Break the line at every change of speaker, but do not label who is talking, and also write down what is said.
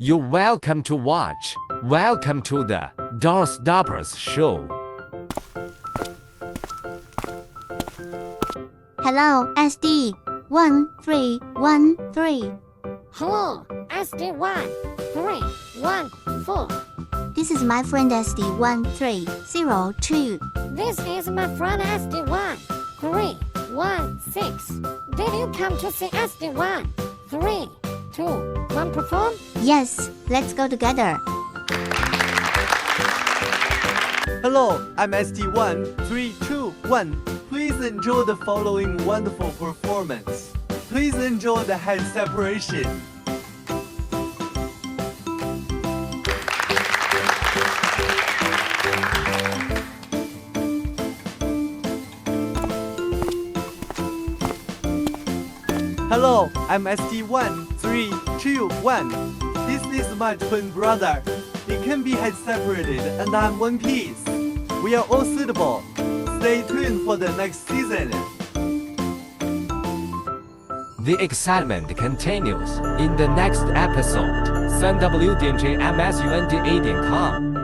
You're welcome to watch. Welcome to the Doorstoppers Show.
Hello, SD1313.
Hello, SD1314.
This is my friend SD1302.
This is my friend SD1316. Did you come to see SD1321 perform?
Yes, let's go together.
Hello, I'm SD1321. Please enjoy the following wonderful performance. Please enjoy the hand separation. Hello, I'm SD1321. This is my twin brother. It can be head separated and I'm one piece. We are all suitable. Stay tuned for the next season.
The excitement continues in the next episode. 3W 点 JMSUNDA.com